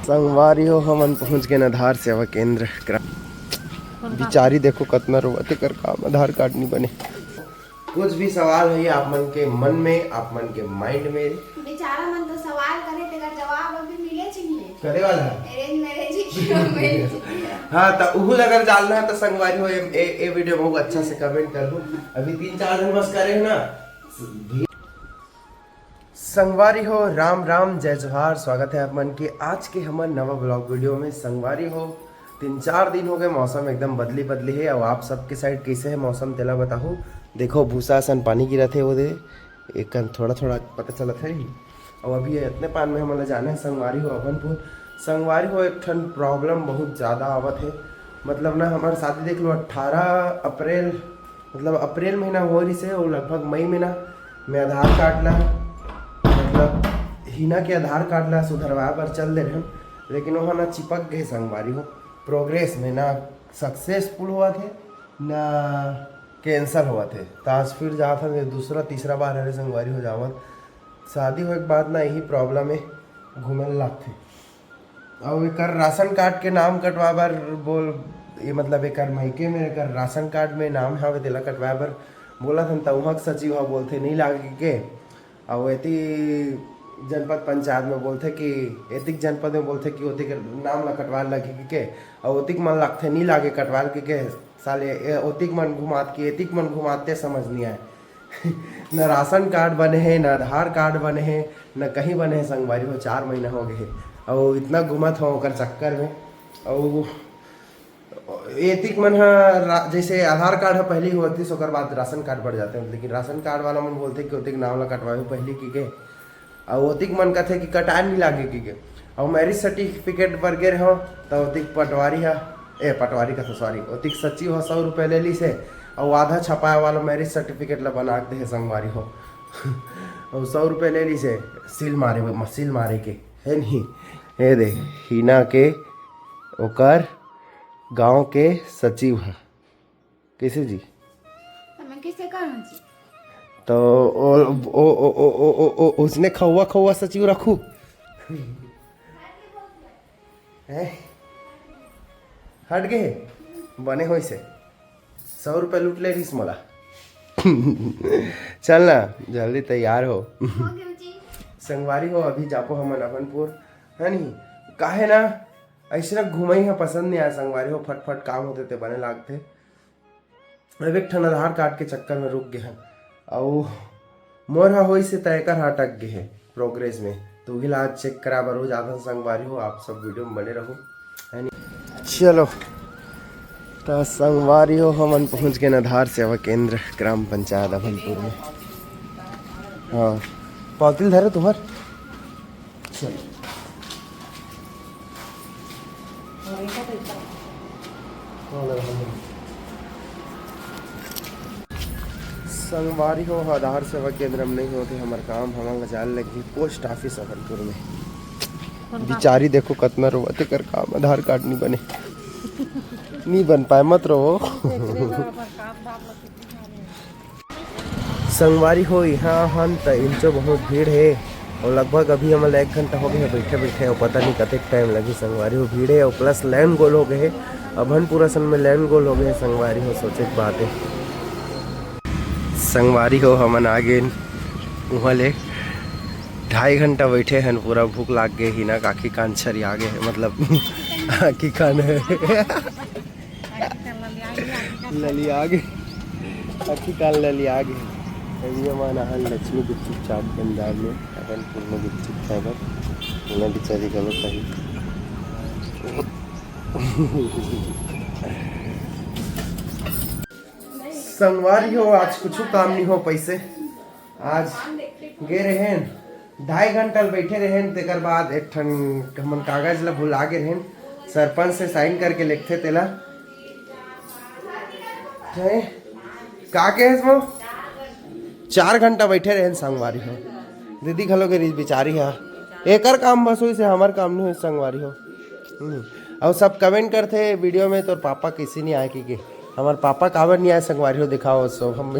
संगवारी हो हमन पहुंच गए आधार सेवा केंद्र। बिचारी देखो कतना रोवते कर काम आधार कार्ड नहीं बने। कुछ भी सवाल है आप मन के मन में, आप मन के माइंड में, बेचारा मन तो सवाल करे तेकर जवाब अभी मिले चाहिए करे वाला है अरेंज मैरिज हाँ तो उहुल अगर जानना है तो संगवारी हो ए वीडियो बहुत अच्छा से कमेंट कर दो। अभी 3-4 दिन बस करे ना। संगवारी हो राम राम जय जोहार। स्वागत है आप मन के आज के हमारे नवा ब्लॉग वीडियो में। संगवारी हो 3-4 दिन हो गए, मौसम एकदम बदली है। और आप सबके साइड कैसे है मौसम तेला बताओ। देखो भूसा सन पानी गिरा थे वो दे एक थोड़ा पता चला था ही। और अभी इतने पान में हमारा जाना है संगवारी हो अभनपुर। संगवारी हो एक ठन प्रॉब्लम बहुत ज़्यादा आवत है। मतलब ना हमारी शादी देख लो 18 अप्रैल मतलब अप्रैल महीना हो रही से और लगभग मई महीना में आधार कार्ड ला मतलब हिना के आधार कार्ड ला सुधरवा पर चल दे रहे हैं। लेकिन वहाँ ना चिपक गए संगवारी हो प्रोग्रेस में, ना सक्सेसफुल हुआ थे ना कैंसल हुआ थे। तो आज फिर जा था दूसरा तीसरा बार हरे संगवारी हो जावत। शादी हो एक बाद ना यही प्रॉब्लम है घूमे लाग थे। और एक राशन कार्ड के नाम कटवा बर बोल ये मतलब एक मायके में एक राशन कार्ड में नाम है तेला कटवा बर बोला था। तो वहाँ सचिव बोलते नहीं लागे के। और एती जनपद पंचायत में बोलते कि एतिक जनपद में बोलते कि ओतिक नाम ला कटवा लगे के। और ओतिक मन लगते नहीं लागे कटवाल के साले ओतिक मन घुमात के एतिक मन घुमाते समझ नहीं आए न राशन कार्ड बने हैं न आधार कार्ड बने हैं न कहीं बने हैं। संगवारी हो 4 महीना हो गए और इतना घुमत हो कर चक्कर में। और एतिक मन जैसे आधार कार्ड है पहले ही होती सो बाद राशन कार्ड बढ़ जाते हैं। लेकिन राशन कार्ड वाला मन बोलते कि ओतिक नाम ला कटवाए पहले की के। और ओतिक मन कहते कि कटा नहीं लागे की के। और मैरिज सर्टिफिकेट पर गे हो तो ओतिक पटवारी है पटवारी का तो सॉरी ओतिक सचिव हो 100 रुपये ले ली से। और आधा छपाए वाला मैरिज सर्टिफिकेट ला बना दे है संगवारी हो और 100 रुपये ले ली से सील मारे के है नहीं। ये दे हिना के ओकर गांव के सचिव है कैसे जी किसे कहूं जी तो उसने खौवा सचिव रखू हट गए बने हो से 100 रुपये लूट ले रही मोला चल ना जल्दी तैयार हो संगवारी हो अभी जापो हम अभनपुर है नहीं काहे ना ऐसे ना घूमई है पसंद नहीं आया। संगवारी हो फटफट काम होते थे बने लागते। अब एक ठन आधार कार्ड के चक्कर में रुक गए हैं और मोर हो से तय कर अटक गए हैं प्रोग्रेस में। तो वही आज चेक करा बर हो जाता संगवारी हो। आप सब वीडियो में बने रहो है नहीं। चलो तो संगवारी हो हमन पहुंच गए आधार सेवा केंद्र ग्राम पंचायत अभनपुर में। हाँ पौतिल धरे तुम्हार चलो संगवारी हो आधार सेवा केंद्र में नहीं होते हमारे काम हमारा जाल लगी पोस्ट ऑफिस अभनपुर में। बिचारी देखो कतना रोवते कर काम आधार कार्ड नहीं बने नहीं बन पाए मत रो संगवारी हो यहाँ हन तो इंचो बहुत भीड़ है। और लगभग अभी हमारा 1 घंटा हो गया बैठे और पता नहीं कतक टाइम लगी। संगवारी हो भीड़ है और प्लस लैंड गोल हो गए अभनपुर असन में लैंड गोल हो गए संगवारी हो सोचे की बात है। संगवारी हो हमन आगे वहाँ ले 2.5 घंटा बैठे हैं पूरा भूख लाग गए ही ना काकी कान छरी आगे है मतलब आखी कान है लली आगे आखी कान लली आगे। अभी हमारा लक्ष्मी गुपचुप चाट पंजाब में अभनपुर में गुपचुप खाए उन्हें बेचारी गलत सही संगवारी हो आज कुछ काम नहीं हो पैसे आज गे रहे 2.5 घंटा बैठे रहे तेकर बाद एक ठन हमन कागज ला भुला गे रहे सरपंच से साइन करके लिखते तेला का के है 4 घंटा बैठे रहे संगवारी हो। दीदी खलो के बेचारी है एकर काम बस हुई से हमार काम नहीं हुई संगवारी हो। और सब कमेंट करते वीडियो में तो पापा किसी नहीं आए कि हमारे पापा काबर नहीं आए संगवारी हो दिखाओ सो हम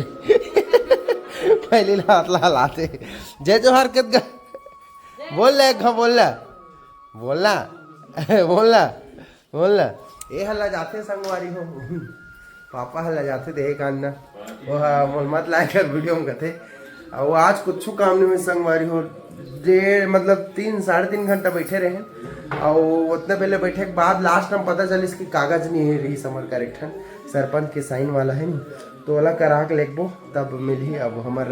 पहले हाथ लाते जय जोहार बोल रहे बोलना बोलना बोलना ये हल्ला जाते संगवारी हो पापा हल्ला जाते थे कानना वो मोल मत लाए कर वीडियो में कथे और वो आज कुछ काम नहीं हुई संगवारी हो डेढ़ मतलब 3-3.5 घंटा बैठे रहे और उतने पहले बैठे के बाद लास्ट में पता चली इसकी कागज नहीं है रही समर करेक्शन सरपंच के साइन वाला है नहीं तो वाला करा के लेबो तब मिली। अब हमार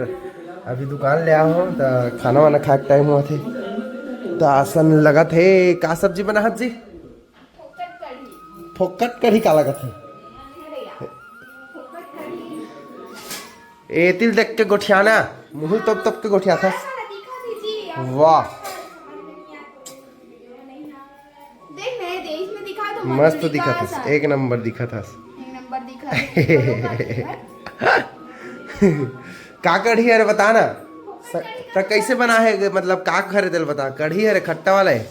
अभी दुकान ले आओ तो खाना वाना खा के टाइम हुआ थे तो आसन लगा थे का सब्जी बना हाथ जी फोकट कढ़ी का लगा थे ए तिल देख के गोठियाना मुँह तब के गोठिया था वाह मस्त दिखा था एक नंबर दिखा था का कढ़ी है बता ना तो कैसे बना है मतलब का खरीदल बता कढ़ी है खट्टा वाला है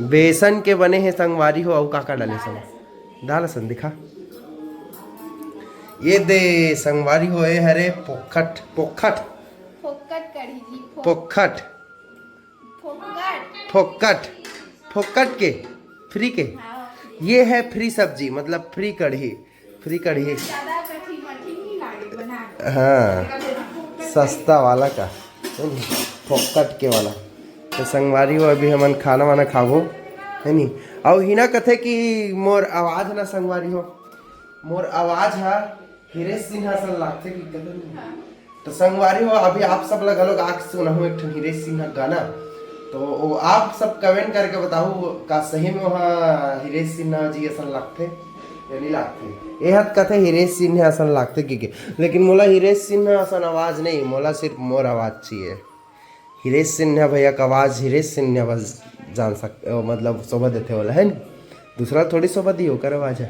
बेसन के बने हैं संगवारी हो और काका डाले संग डाल सन दिखा ये दे संगवारी हो ये हरे पोखट पोखट फोकट कढ़ी जी पोखट फोकट फोकट के फ्री के ये है फ्री सब्जी मतलब फ्री कढ़ी ज्यादा कठिन नहीं लागे बना हाँ सस्ता वाला का फोकट के वाला तो संगवारी हो अभी हमन खाना वाना खाबो है नी और हिना कथे कि मोर आवाज ना संगवारी हो मोर आवाज है हिरेश सिन्हा सन लागथे कि कथे तो संगवारी हो अभी आप सब लोग आग सुना हो एक हिरेश सिन्हा गाना तो आप सब कमेंट करके बताओ का सही में वहाँ हिरेश सिन्हा जी असन लागथे या नहीं लागथे ये हद कथे हिरेश सिन्हा असन लागथे कि लेकिन मोला हिरेश सिन्हा असन आवाज नहीं मोला सिर्फ मोर आवाज चाहिए हिरेश सिन्हा भैया का आवाज हिरेश सिन्हा बस जान सकते मतलब शोभा देते वाला है ना दूसरा थोड़ी शोभा दी होकर आवाज है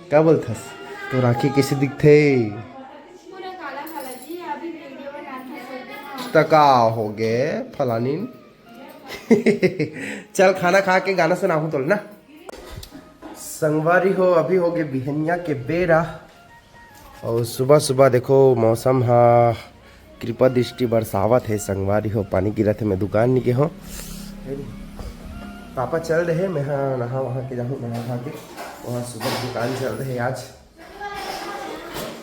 क्या बोलथस तो राखी कैसे दिखते पूरा काला काला जी अभी वीडियो बनाते तका हो गए फलानी चल खाना खा के गाना सुनाऊं तो ना संगवारी हो अभी हो गए बिहनिया के बेरा और सुबह सुबह देखो मौसम हा कृपा दृष्टि बरसावत है संगवारी हो पानी गिरा थे मैं दुकान नहीं के हो पापा चल रहे मैं हाँ नहा वहाँ के जाऊँ नहा खा के वहाँ सुबह दुकान चल रहे आज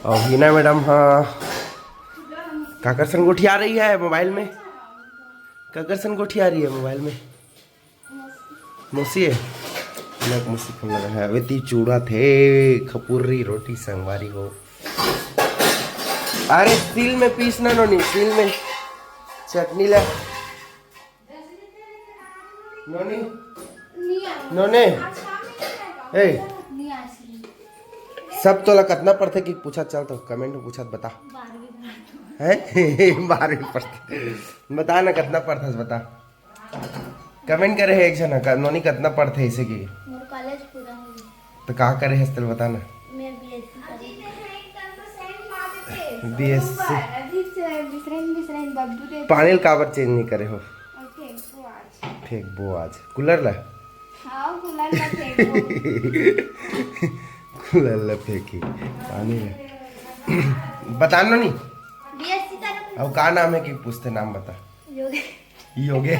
और हिना मैडम हाँ काकरसन गोठी आ रही है मोबाइल में काकरसन गोठी आ रही है मोबाइल में मौसी है मौसी कम लगा है वेती चूड़ा थे खपुरी रोटी संगवारी हो अरे तिल में पीसना नोनी तिल में चटनी ला नोनी नोने ए सब तो ला कितना पढ़ते कि पूछा चल तो कमेंट में पूछा बता है 12वीं पढ़ते बता ना कितना पढ़ता बता कमेंट करे है एक जना नोनी कितना पढ़ते ऐसे की कॉलेज पूरा हो तो कहाँ करे है बता ना मैं बीएससी पानी काबर चेंज नहीं करे हो फेंक बो आज कूलर ला कूलर ला फेंकी पानी ला बता नो नहीं अब का नाम है कि पूछते नाम बता योगे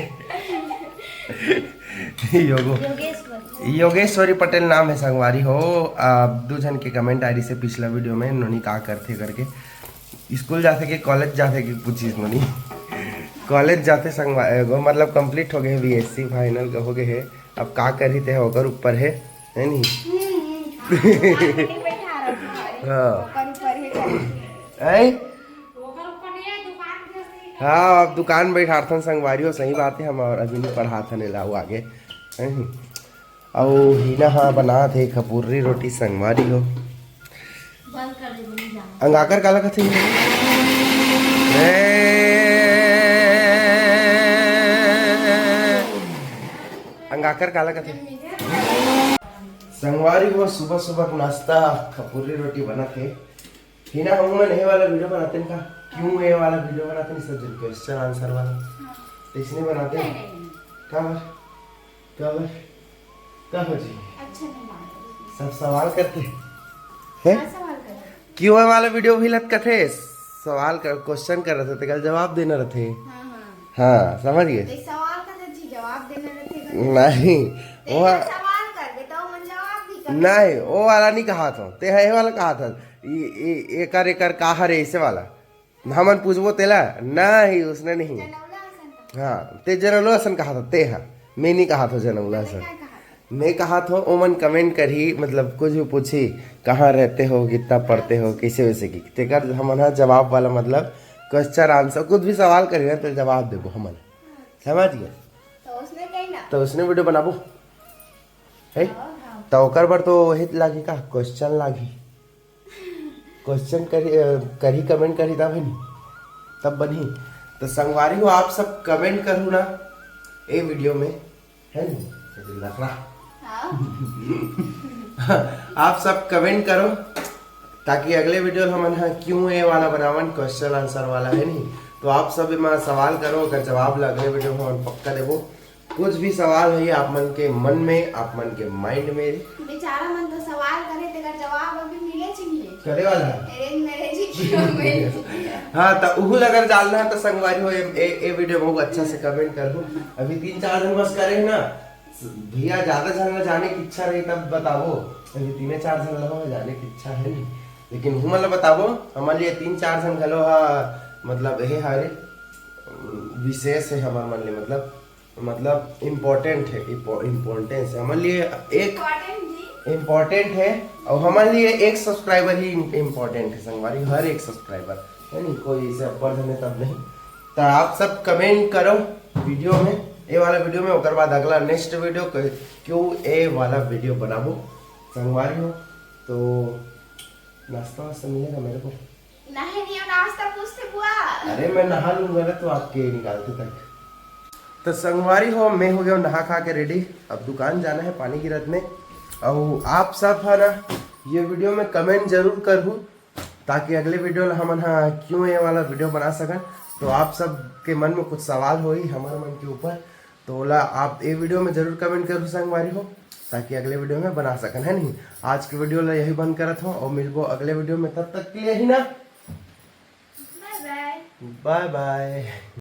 योगेश्वरी पटेल नाम है संगवारी हो आप 2 जन के कमेंट आई से पिछला वीडियो में नोनी का करते करके स्कूल जाते कि कॉलेज जाते कि पूछिस नोनी कॉलेज जाते संगवारी मतलब कंप्लीट हो गए बीएससी फाइनल हो गए है अब का कर थे होकर ऊपर है नहीं हाँ अब दुकान बैठार्थन संगवारी हो सही बात है हम और अभी नहीं पढ़ाथन लाऊ आगे और हिना हाँ बना थे खपुरी रोटी संगवारी हो अंगाकर काला कथे अंगाकर काला कथे संगवारी हो सुबह सुबह नाश्ता खपुरी रोटी बना थे हिना हम नहीं वाला वीडियो बनाते हैं का क्यों ये वाला वीडियो बनाते हैं सब जन क्वेश्चन आंसर वाला इसने बनाते हैं कब जी अच्छा नहीं बात सब सवाल करते हैं क्यों ये वाला वीडियो भी लत कथे सवाल कर क्वेश्चन कर रहे थे कल जवाब देना रहते हाँ समझ गए सवाल नहीं वो सवाल कर दे तो मन जवाब भी कर नहीं वो वाला नहीं कहा था ते है वाला कहा था एकर एकर काहर है ऐसे वाला हमन पूछबो तेला नहीं उसने नहीं जनौला हसन का हाँ ते जनौला हसन कहा था ते है मैं नहीं कहा था जनौला हसन क्या कहा मैं कहा था ओमन कमेंट करी मतलब कुछ भी पूछी कहाँ रहते हो कितना पढ़ते हो कैसे वैसे की तेकर हमन हा जवाब वाला मतलब क्वेश्चन आंसर कुछ भी सवाल करी ना तो जवाब देबो हमन समझ गए तो उसने कही ना तो उसने वीडियो बनाबो है तो ओकर बर तो वही लागी का क्वेश्चन लागी क्वेश्चन करी कमेंट करी तब नहीं तब बनी तो संगवारी हो आप सब कमेंट करू ना ए वीडियो में है नहीं लग रहा हाँ आप सब कमेंट करो ताकि अगले वीडियो हम क्यों ए वाला बनावन क्वेश्चन आंसर वाला है नहीं तो आप सब में सवाल करो अगर जवाब ला अगले वीडियो में हम पक्का देबो कुछ भी सवाल है आप मन के मन में आप मन के माइंड में बेचारा मन तो सवाल करे तेरा जवाब अभी मिले चाहिए करे वाला है अरेंज मैरिज की हाँ तो उहुल अगर डालना है तो संगवारी हो ए वीडियो बहुत अच्छा से कमेंट कर दो अभी 3-4 दिन बस करे ना भैया ज्यादा जन जाने की इच्छा रही तब बताओ अभी 3-4 जन लगा जाने की इच्छा है नहीं लेकिन हम मतलब बताओ हमारे लिए 3-4 जन गलो हा मतलब ये हारे विशेष है हमारे मन लिए मतलब इम्पोर्टेंट है इम्पोर्टेंस है हमारे लिए एक इम्पोर्टेंट है और हमारे लिए एक सब्सक्राइबर ही इम्पोर्टेंट है संगवारी हर एक सब्सक्राइबर है नहीं कोई इसे अपर है तब नहीं तो आप सब कमेंट करो वीडियो में ए वाला वीडियो में ओकर बाद अगला नेक्स्ट वीडियो क्यों ए वाला वीडियो बनाबो संगवारी हो तो नाश्ता वास्ता मिलेगा मेरे को नहीं नाश्ता पूछते बुआ अरे मैं नहा लूंगा ना तो आपके निकालते तक तो संगवारी हो मैं हो गया नहा खा के रेडी अब दुकान जाना है पानी की रथ में और आप सब है ना ये वीडियो में कमेंट जरूर करूँ ताकि अगले वीडियो में हम क्यों ये वाला वीडियो बना सकें तो आप सब के मन में कुछ सवाल हो ही हमारे मन के ऊपर तो बोला आप ये वीडियो में जरूर कमेंट करो संगवारी हो ताकि अगले वीडियो में बना सकें है नहीं आज के वीडियो ला यही बंद करत हो और मिलबो अगले वीडियो में तब तक के लिए ही ना बाय बाय बाय बाय